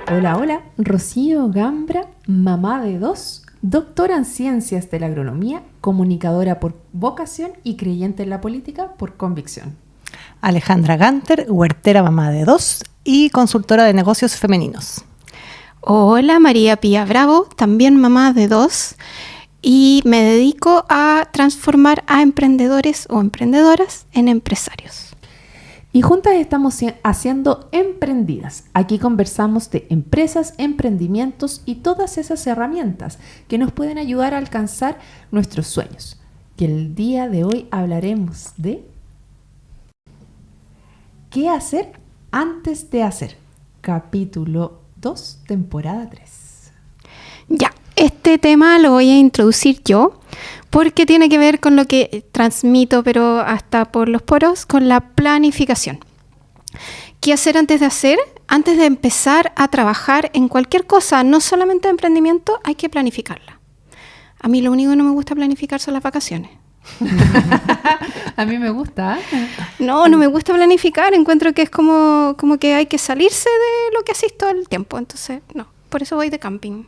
Hola, hola, Rocío Gambra, mamá de 2, doctora en ciencias de la agronomía, comunicadora por vocación y creyente en la política por convicción. Alejandra Ganter, huertera mamá de 2 y consultora de negocios femeninos. Hola, María Pía Bravo, también mamá de 2 y me dedico a transformar a emprendedores o emprendedoras en empresarios. Y juntas estamos haciendo Emprendidas. Aquí conversamos de empresas, emprendimientos y todas esas herramientas que nos pueden ayudar a alcanzar nuestros sueños. Y el día de hoy hablaremos de ¿qué hacer antes de hacer? Capítulo 2, temporada 3. Ya, este tema lo voy a introducir yo porque tiene que ver con lo que transmito, pero hasta por los poros, con la planificación. ¿Qué hacer antes de hacer? Antes de empezar a trabajar en cualquier cosa, no solamente de emprendimiento, hay que planificarla. A mí lo único que no me gusta planificar son las vacaciones. A mí me gusta. No me gusta planificar. Encuentro que es como que hay que salirse de lo que haces todo el tiempo. Entonces, no. Por eso voy de camping.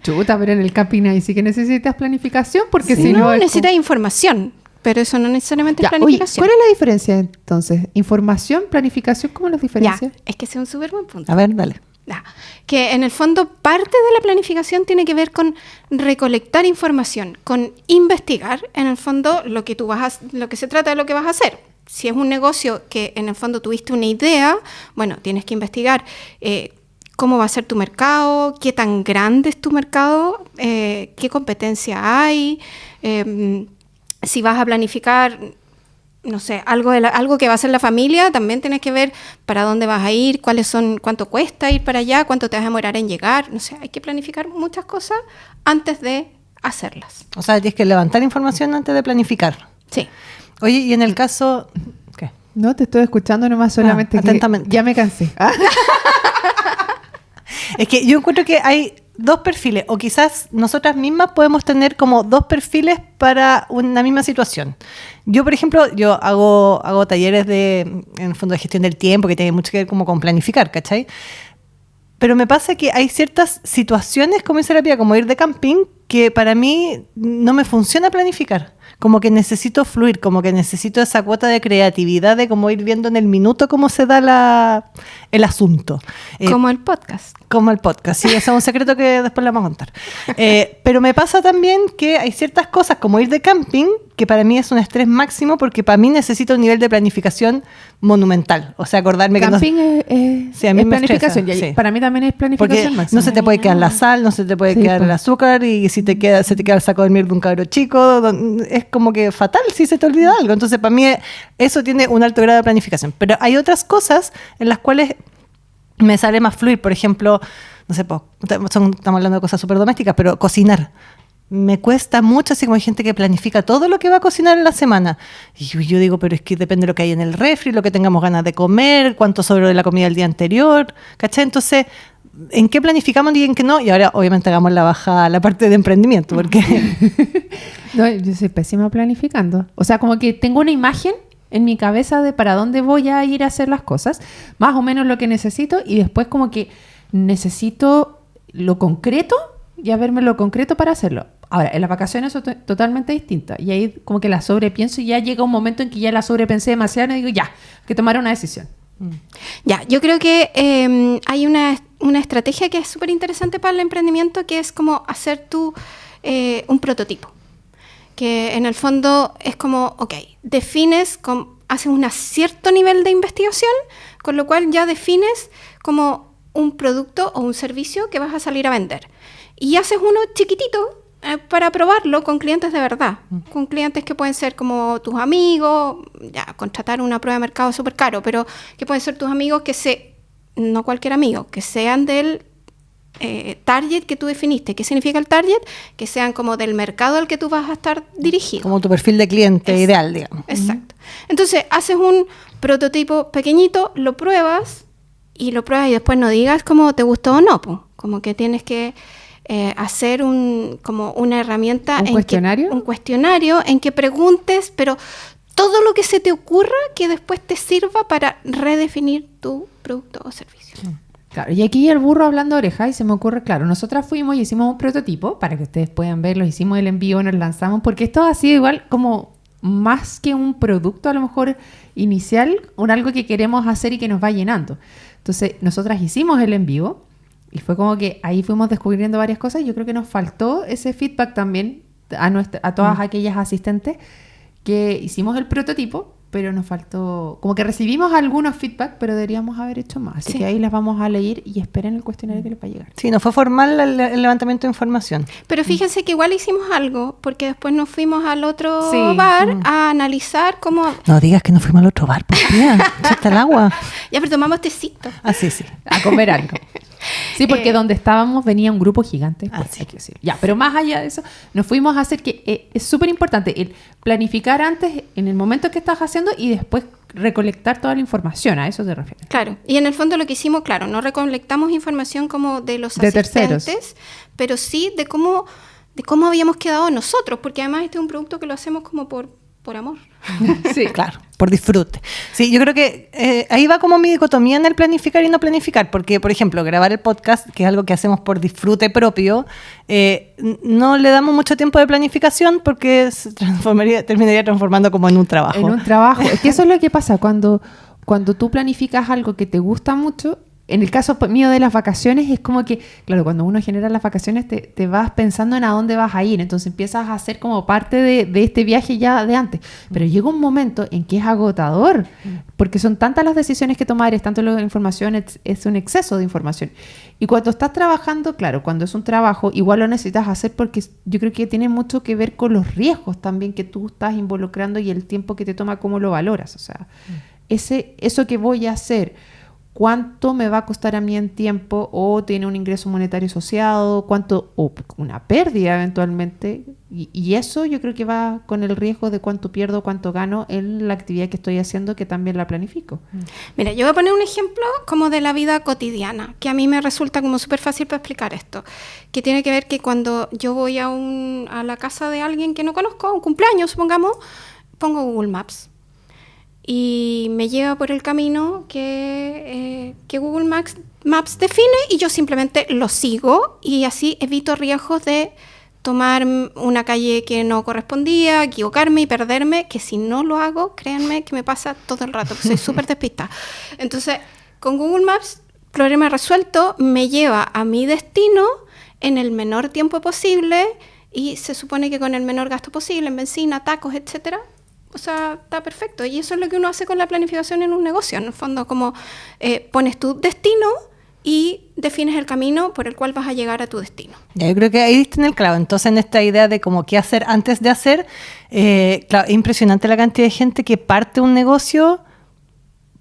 Chuta, pero en el camping ahí sí que necesitas planificación, porque sí, si no... necesitas información, pero eso no necesariamente es planificación. Oye, ¿cuál es la diferencia entonces? ¿Información, planificación? ¿Cómo las diferencias? Ya, es que ese es un súper buen punto. A ver, dale. Ya, que en el fondo parte de la planificación tiene que ver con recolectar información, con investigar, en el fondo, lo que se trata de lo que vas a hacer. Si es un negocio que en el fondo tuviste una idea, bueno, tienes que investigar cómo va a ser tu mercado, qué tan grande es tu mercado, qué competencia hay, si vas a planificar, no sé, algo que va a hacer la familia, también tienes que ver para dónde vas a ir, cuánto cuesta ir para allá, cuánto te vas a demorar en llegar, no sé, hay que planificar muchas cosas antes de hacerlas. O sea, tienes que levantar información antes de planificar. Sí. Oye, y en el caso... ¿Qué? No, te estoy escuchando nomás solamente atentamente. Ya me cansé. Es que yo encuentro que hay dos perfiles, o quizás nosotras mismas podemos tener como dos perfiles para una misma situación. Yo, por ejemplo, hago talleres en el fondo de gestión del tiempo, que tiene mucho que ver como con planificar, ¿cachai? Pero me pasa que hay ciertas situaciones, como dice la Pía, como ir de camping, que para mí no me funciona planificar. Como que necesito fluir, como que necesito esa cuota de creatividad de como ir viendo en el minuto cómo se da el asunto. Como el podcast. Como el podcast, sí, ese es un secreto que después le vamos a contar. Pero me pasa también que hay ciertas cosas, como ir de camping, que para mí es un estrés máximo, porque para mí necesito un nivel de planificación monumental. O sea, acordarme camping que es planificación. Sí. Para mí también es planificación porque máxima. No se te puede quedar la sal, no se te puede quedar el azúcar, y si se te queda el saco de miel de un cabro chico, es como que fatal si se te olvida algo. Entonces, para mí eso tiene un alto grado de planificación. Pero hay otras cosas en las cuales me sale más fluir. Por ejemplo, no sé, estamos hablando de cosas súper domésticas, pero cocinar. Me cuesta mucho, así como hay gente que planifica todo lo que va a cocinar en la semana. Y yo digo, pero es que depende de lo que hay en el refri, lo que tengamos ganas de comer, cuánto sobró de la comida del día anterior, ¿cachai? Entonces, ¿en qué planificamos y en qué no? Y ahora, obviamente, hagamos la baja a la parte de emprendimiento, porque... No, yo soy pésima planificando. O sea, como que tengo una imagen en mi cabeza de para dónde voy a ir a hacer las cosas, más o menos lo que necesito, y después como que necesito lo concreto y a verme lo concreto para hacerlo. Ahora, en las vacaciones es totalmente distinta, y ahí como que la sobrepienso y ya llega un momento en que ya la sobrepensé demasiado y digo, ya, hay que tomar una decisión. Ya, yo creo que hay una estrategia que es súper interesante para el emprendimiento, que es como hacer un prototipo. Que en el fondo es como, ok, haces un cierto nivel de investigación, con lo cual ya defines como un producto o un servicio que vas a salir a vender. Y haces uno chiquitito para probarlo con clientes de verdad, con clientes que pueden ser como tus amigos, ya contratar una prueba de mercado es súper caro, pero que pueden ser tus amigos no cualquier amigo, que sean del target que tú definiste. ¿Qué significa el target? Que sean como del mercado al que tú vas a estar dirigido. Como tu perfil de cliente ideal, digamos. Exacto. Entonces, haces un prototipo pequeñito, lo pruebas y después no digas cómo te gustó o no, pues. Como que tienes que hacer como una herramienta. ¿Un cuestionario? Un cuestionario en que preguntes, pero todo lo que se te ocurra que después te sirva para redefinir tu producto o servicio. Claro, y aquí el burro hablando oreja y se me ocurre, claro, nosotras fuimos y hicimos un prototipo para que ustedes puedan verlo, hicimos el envío, nos lanzamos, porque esto ha sido igual como más que un producto a lo mejor inicial, algo que queremos hacer y que nos va llenando. Entonces, nosotras hicimos el envío y fue como que ahí fuimos descubriendo varias cosas y yo creo que nos faltó ese feedback también a todas aquellas asistentes que hicimos el prototipo, pero nos faltó, como que recibimos algunos feedback, pero deberíamos haber hecho más. Así que ahí las vamos a leer y esperen el cuestionario que les va a llegar. Sí, no fue formal el levantamiento de información. Pero fíjense que igual hicimos algo, porque después nos fuimos al otro bar a analizar cómo... No digas que nos fuimos al otro bar, por día, echaste el agua. Ya, pero tomamos tecito. Ah, sí. A comer algo. Sí, porque donde estábamos venía un grupo gigante. Pues, sí. hay que decir. Ya, pero más allá de eso, nos fuimos a hacer que es súper importante el planificar antes, en el momento que estás haciendo, y después recolectar toda la información. A eso te refieres. Claro, y en el fondo lo que hicimos, claro, no recolectamos información como de los asistentes, terceros, pero sí de cómo habíamos quedado nosotros, porque además este es un producto que lo hacemos como por amor. Sí, claro, por disfrute. Sí, yo creo que ahí va como mi dicotomía en el planificar y no planificar, porque, por ejemplo, grabar el podcast, que es algo que hacemos por disfrute propio, no le damos mucho tiempo de planificación porque terminaría transformando como en un trabajo. En un trabajo. Es que eso es lo que pasa cuando tú planificas algo que te gusta mucho. En el caso mío de las vacaciones es como que, claro, cuando uno genera las vacaciones te vas pensando en a dónde vas a ir, entonces empiezas a hacer como parte de este viaje ya de antes. Pero llega un momento en que es agotador, porque son tantas las decisiones que tomar, es tanto la información, es un exceso de información. Y cuando estás trabajando, claro, cuando es un trabajo, igual lo necesitas hacer porque yo creo que tiene mucho que ver con los riesgos también que tú estás involucrando y el tiempo que te toma, cómo lo valoras. O sea, eso que voy a hacer, cuánto me va a costar a mí en tiempo, o tiene un ingreso monetario asociado, o una pérdida eventualmente, y eso yo creo que va con el riesgo de cuánto pierdo, cuánto gano en la actividad que estoy haciendo, que también la planifico. Mira, yo voy a poner un ejemplo como de la vida cotidiana, que a mí me resulta como súper fácil para explicar esto, que tiene que ver que cuando yo voy a la casa de alguien que no conozco, un cumpleaños supongamos, pongo Google Maps. Y me lleva por el camino que Google Maps define y yo simplemente lo sigo y así evito riesgos de tomar una calle que no correspondía, equivocarme y perderme, que si no lo hago, créanme que me pasa todo el rato, porque soy súper despistada. Entonces, con Google Maps, problema resuelto, me lleva a mi destino en el menor tiempo posible y se supone que con el menor gasto posible en benzina, tacos, etcétera. O sea, está perfecto. Y eso es lo que uno hace con la planificación en un negocio. En el fondo, como pones tu destino y defines el camino por el cual vas a llegar a tu destino. Ya, yo creo que ahí diste en el clavo. Entonces, en esta idea de como qué hacer antes de hacer, claro, es impresionante la cantidad de gente que parte un negocio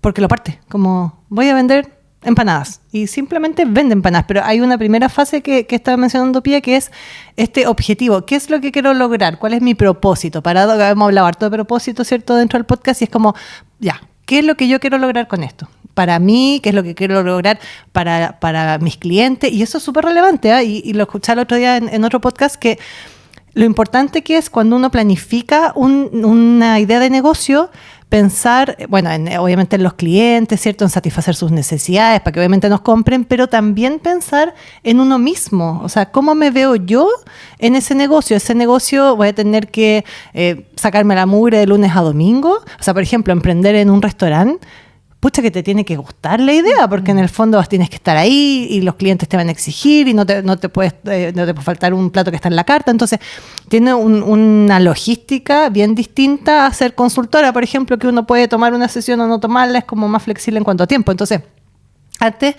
porque lo parte. Como, voy a vender empanadas, y simplemente vende empanadas, pero hay una primera fase que estaba mencionando Pía, que es este objetivo. ¿Qué es lo que quiero lograr? ¿Cuál es mi propósito? Hemos hablado harto de propósito, ¿cierto?, dentro del podcast, y es como, ya, ¿qué es lo que yo quiero lograr con esto? Para mí, ¿qué es lo que quiero lograr para mis clientes? Y eso es súper relevante, ¿eh? Y lo escuché el otro día en otro podcast, que lo importante que es cuando uno planifica una idea de negocio, pensar, bueno, obviamente en los clientes, ¿cierto?, en satisfacer sus necesidades para que obviamente nos compren, pero también pensar en uno mismo. O sea, ¿cómo me veo yo en ese negocio? Ese negocio voy a tener que sacarme la mugre de lunes a domingo. O sea, por ejemplo, emprender en un restaurante, pucha que te tiene que gustar la idea, porque en el fondo tienes que estar ahí y los clientes te van a exigir y no te puede faltar un plato que está en la carta. Entonces, tiene una logística bien distinta a ser consultora, por ejemplo, que uno puede tomar una sesión o no tomarla, es como más flexible en cuanto a tiempo. Entonces, antes,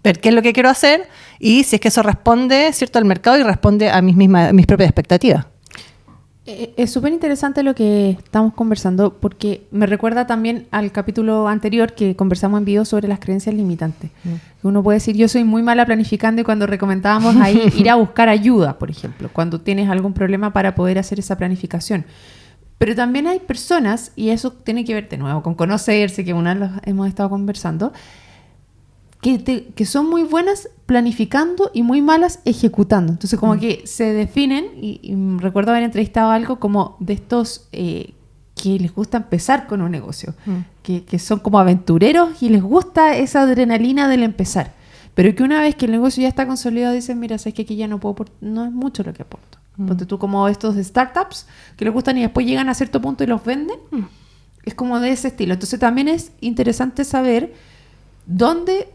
ver qué es lo que quiero hacer y si es que eso responde, ¿cierto?, al mercado y responde a mis propias expectativas. Es súper interesante lo que estamos conversando, porque me recuerda también al capítulo anterior que conversamos en vivo sobre las creencias limitantes. Uno puede decir, yo soy muy mala planificando, y cuando recomendábamos ahí ir a buscar ayuda, por ejemplo, cuando tienes algún problema para poder hacer esa planificación. Pero también hay personas, y eso tiene que ver de nuevo con conocerse, que una vez hemos estado conversando, que son muy buenas planificando y muy malas ejecutando. Entonces, como que se definen, y recuerdo haber entrevistado algo como de estos que les gusta empezar con un negocio, que son como aventureros y les gusta esa adrenalina del empezar. pero que una vez que el negocio ya está consolidado, dices, mira, sabes que aquí ya no puedo, no es mucho lo que aporto. Ponte tú como estos startups que les gustan y después llegan a cierto punto y los venden. Es como de ese estilo. Entonces también es interesante saber dónde,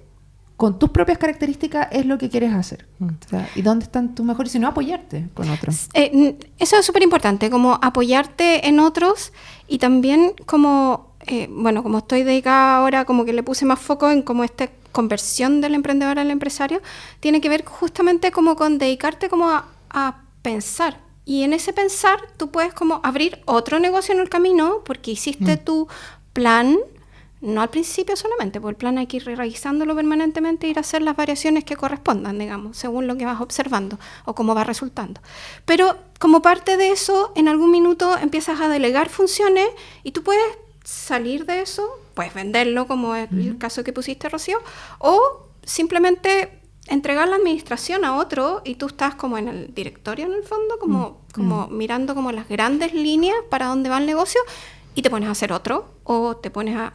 con tus propias características, es lo que quieres hacer. O sea, y dónde están tus mejores, y si no, apoyarte con otros. Eso es súper importante, como apoyarte en otros y también como, bueno, como estoy dedicada ahora, como que le puse más foco en como esta conversión del emprendedor al empresario, tiene que ver justamente como con dedicarte como a pensar. Y en ese pensar tú puedes como abrir otro negocio en el camino porque hiciste tu plan, no al principio solamente, porque el plan hay que ir revisándolo permanentemente e ir a hacer las variaciones que correspondan, digamos, según lo que vas observando o cómo va resultando. Pero como parte de eso, en algún minuto empiezas a delegar funciones y tú puedes salir de eso, puedes venderlo, como es el caso que pusiste, Rocío, o simplemente entregar la administración a otro y tú estás como en el directorio en el fondo, como mirando como las grandes líneas para dónde va el negocio y te pones a hacer otro o te pones a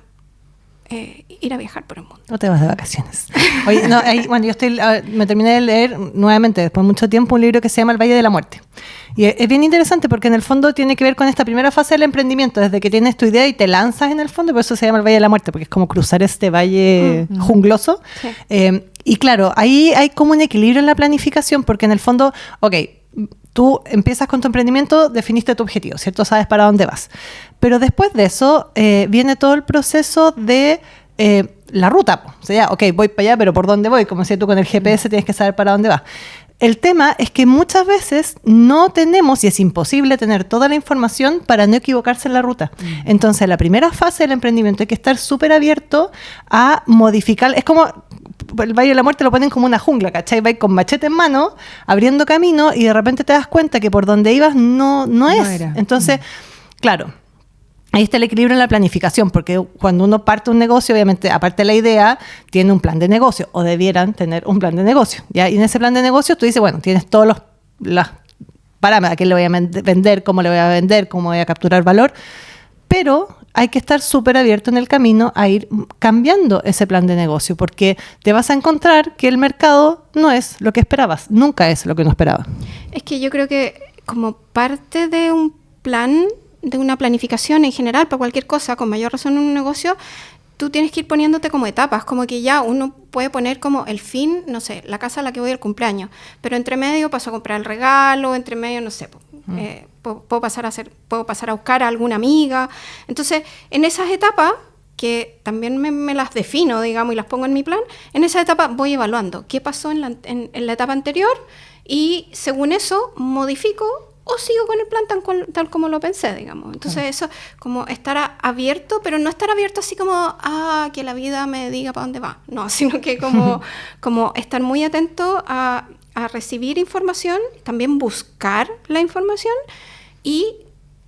ir a viajar por el mundo. O te vas de vacaciones. Oye, no, bueno, me terminé de leer nuevamente, después de mucho tiempo, un libro que se llama El Valle de la Muerte. Y es bien interesante porque en el fondo tiene que ver con esta primera fase del emprendimiento, desde que tienes tu idea y te lanzas en el fondo, y por eso se llama El Valle de la Muerte, porque es como cruzar este valle jungloso. Sí. Y claro, ahí hay como un equilibrio en la planificación, porque en el fondo, tú empiezas con tu emprendimiento, definiste tu objetivo, ¿cierto? Sabes para dónde vas. Pero después de eso viene todo el proceso de la ruta. O sea, voy para allá, pero ¿por dónde voy? Como si tú con el GPS tienes que saber para dónde vas. El tema es que muchas veces no tenemos, y es imposible tener toda la información para no equivocarse en la ruta. Entonces, en la primera fase del emprendimiento hay que estar súper abierto a modificar. Es como el Valle de la Muerte lo ponen como una jungla, ¿cachai? Vais con machete en mano, abriendo camino, y de repente te das cuenta que por donde ibas no es. Era. Entonces, claro, ahí está el equilibrio en la planificación, porque cuando uno parte un negocio, obviamente, aparte de la idea, tiene un plan de negocio, o debieran tener un plan de negocio, ¿ya? Y en ese plan de negocio tú dices, bueno, tienes todos los parámetros, a quién le voy a vender, cómo le voy a vender, cómo voy a capturar valor, pero hay que estar súper abierto en el camino a ir cambiando ese plan de negocio, porque te vas a encontrar que el mercado no es lo que esperabas, nunca es lo que uno esperaba. Es que yo creo que como parte de un plan, de una planificación en general para cualquier cosa, con mayor razón en un negocio, tú tienes que ir poniéndote como etapas, como que ya uno puede poner como el fin, no sé, la casa a la que voy al cumpleaños, pero entre medio paso a comprar el regalo, entre medio, no sé, puedo pasar a buscar a alguna amiga. Entonces, en esas etapas, que también me las defino, digamos, y las pongo en mi plan, en esa etapa voy evaluando qué pasó en la etapa anterior y según eso modifico o sigo con el plan tal como lo pensé, digamos. Entonces eso, como estar abierto, pero no estar abierto así como, que la vida me diga para dónde va. No, sino que como estar muy atento a recibir información, también buscar la información y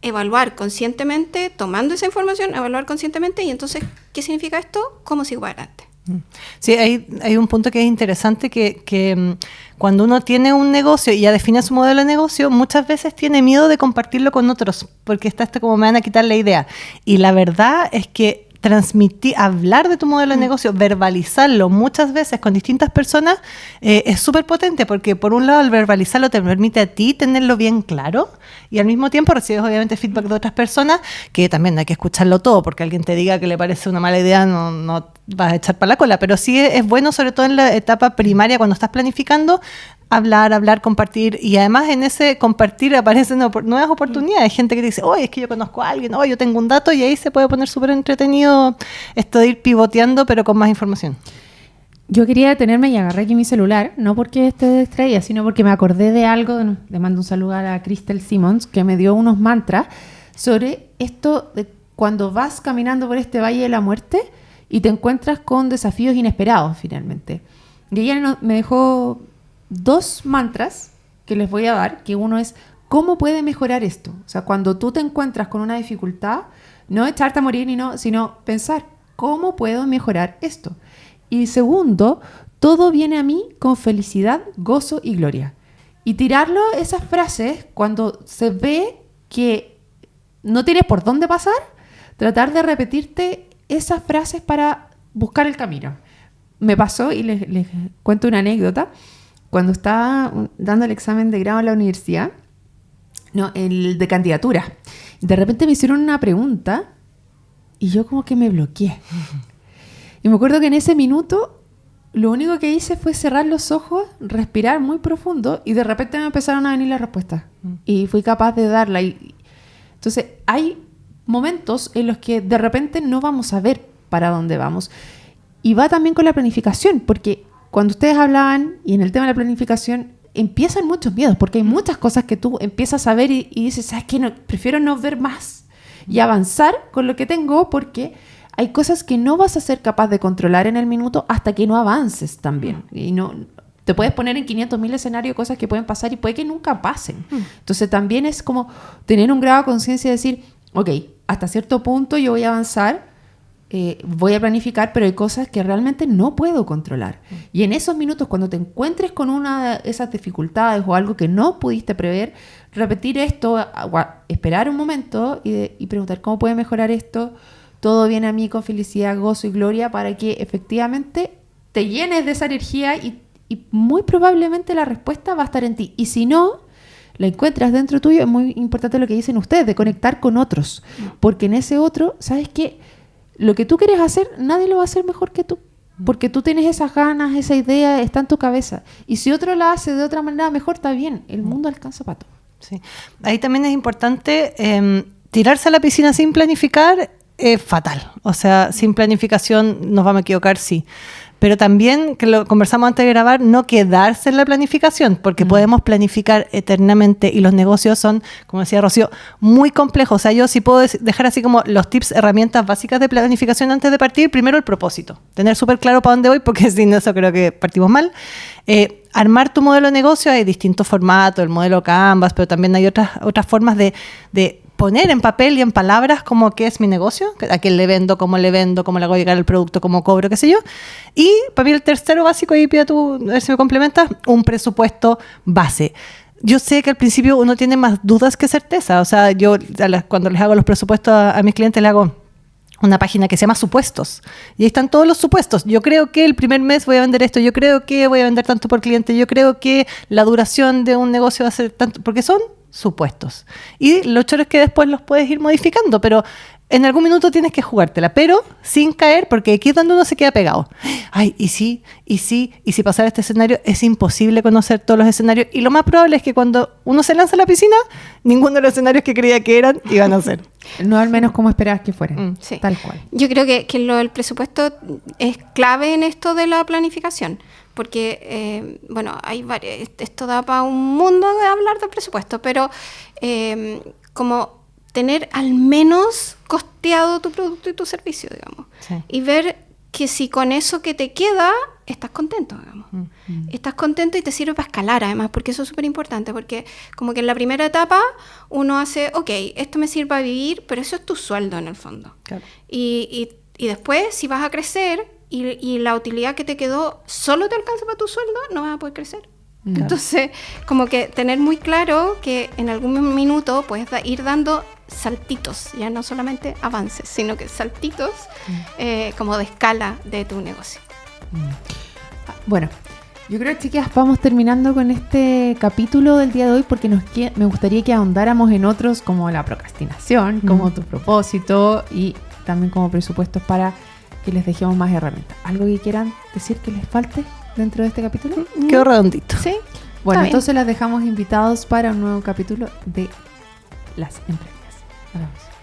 evaluar conscientemente, tomando esa información, evaluar conscientemente y entonces, ¿qué significa esto? ¿Cómo sigo adelante? Sí, hay un punto que es interesante que cuando uno tiene un negocio y ya define su modelo de negocio, muchas veces tiene miedo de compartirlo con otros, porque está como me van a quitar la idea. Y la verdad es que hablar de tu modelo de negocio, verbalizarlo muchas veces con distintas personas es súper potente, porque por un lado al verbalizarlo te permite a ti tenerlo bien claro y al mismo tiempo recibes obviamente feedback de otras personas, que también hay que escucharlo todo, porque alguien te diga que le parece una mala idea no vas a echar para la cola, pero sí es bueno, sobre todo en la etapa primaria cuando estás planificando, hablar, compartir, y además en ese compartir aparecen nuevas oportunidades, gente que dice, oye, es que yo conozco a alguien, oye, yo tengo un dato, y ahí se puede poner súper entretenido esto de ir pivoteando, pero con más información. Yo quería detenerme y agarré aquí mi celular, no porque esté distraída, sino porque me acordé de algo, le mando un saludo a Crystal Simmons, que me dio unos mantras sobre esto de cuando vas caminando por este Valle de la Muerte y te encuentras con desafíos inesperados finalmente. Y ella me dejó 2 mantras que les voy a dar, que uno es, ¿cómo puede mejorar esto? O sea, cuando tú te encuentras con una dificultad, no echarte a morir sino pensar, ¿cómo puedo mejorar esto? Y segundo, todo viene a mí con felicidad, gozo y gloria. Y tirarlo, esas frases, cuando se ve que no tienes por dónde pasar, tratar de repetirte esas frases para buscar el camino. me pasó, y les cuento una anécdota, cuando estaba dando el examen de grado en la universidad, no, el de candidatura, de repente me hicieron una pregunta y yo como que me bloqueé. Y me acuerdo que en ese minuto lo único que hice fue cerrar los ojos, respirar muy profundo y de repente me empezaron a venir las respuestas. Y fui capaz de darla. Entonces hay momentos en los que de repente no vamos a ver para dónde vamos. Y va también con la planificación, porque cuando ustedes hablaban y en el tema de la planificación empiezan muchos miedos, porque hay muchas cosas que tú empiezas a ver y dices, ¿sabes qué? No, prefiero no ver más y avanzar con lo que tengo, porque hay cosas que no vas a ser capaz de controlar en el minuto hasta que no avances también. Y no te puedes poner en 500.000 escenarios cosas que pueden pasar y puede que nunca pasen. Entonces también es como tener un grado de conciencia y decir, ok, hasta cierto punto yo voy a avanzar, voy a planificar, pero hay cosas que realmente no puedo controlar. Y en esos minutos, cuando te encuentres con una de esas dificultades o algo que no pudiste prever, repetir esto, esperar un momento y preguntar cómo puede mejorar esto, todo viene a mí con felicidad, gozo y gloria, para que efectivamente te llenes de esa energía y muy probablemente la respuesta va a estar en ti. Y si no la encuentras dentro tuyo, es muy importante lo que dicen ustedes, de conectar con otros, porque en ese otro, ¿sabes qué? Lo que tú quieres hacer, nadie lo va a hacer mejor que tú. Porque tú tienes esas ganas, esa idea, está en tu cabeza. Y si otro la hace de otra manera mejor, está bien. El mundo alcanza para todo. Sí. Ahí también es importante tirarse a la piscina sin planificar, fatal. O sea, sin planificación nos vamos a equivocar, sí. Pero también, que lo conversamos antes de grabar, no quedarse en la planificación, porque podemos planificar eternamente y los negocios son, como decía Rocío, muy complejos. O sea, yo sí puedo dejar así como los tips, herramientas básicas de planificación antes de partir. Primero, el propósito. Tener súper claro para dónde voy, porque sin eso creo que partimos mal. Armar tu modelo de negocio, hay distintos formatos, el modelo Canvas, pero también hay otras formas de poner en papel y en palabras como qué es mi negocio, a quién le vendo, cómo le hago llegar el producto, cómo cobro, qué sé yo. Y para mí el tercero básico, y pida tú, a ver si me complementas, un presupuesto base. Yo sé que al principio uno tiene más dudas que certeza. O sea, yo cuando les hago los presupuestos a mis clientes, les hago una página que se llama Supuestos. Y ahí están todos los supuestos. Yo creo que el primer mes voy a vender esto, yo creo que voy a vender tanto por cliente, yo creo que la duración de un negocio va a ser tanto, porque son supuestos. Y lo choro es que después los puedes ir modificando, pero en algún minuto tienes que jugártela, pero sin caer, porque aquí es donde uno se queda pegado. Ay, y si pasara este escenario, es imposible conocer todos los escenarios, y lo más probable es que cuando uno se lanza a la piscina, ninguno de los escenarios que creía que eran iban a ser. No al menos como esperabas que fueran. Sí. Tal cual. Yo creo que el presupuesto es clave en esto de la planificación, porque, hay varios, esto da para un mundo de hablar del presupuesto, pero como tener al menos costeado tu producto y tu servicio, digamos, sí. Y ver que si con eso que te queda estás contento, digamos. Estás contento y te sirve para escalar, además, porque eso es súper importante, porque como que en la primera etapa uno hace, ok, esto me sirve para vivir, pero eso es tu sueldo en el fondo. Claro. Y después, si vas a crecer y la utilidad que te quedó solo te alcanza para tu sueldo, no vas a poder crecer. Claro. Entonces, como que tener muy claro que en algún minuto puedes ir dando saltitos, ya no solamente avances, sino que saltitos como de escala de tu negocio. Bueno, yo creo, chicas, vamos terminando con este capítulo del día de hoy, porque me gustaría que ahondáramos en otros como la procrastinación, como tu propósito y también como presupuestos, para que les dejemos más herramientas. ¿Algo que quieran decir que les falte dentro de este capítulo? Quedó redondito. Sí. Bueno, entonces las dejamos invitados para un nuevo capítulo de Las Emprendidas. Nos vemos.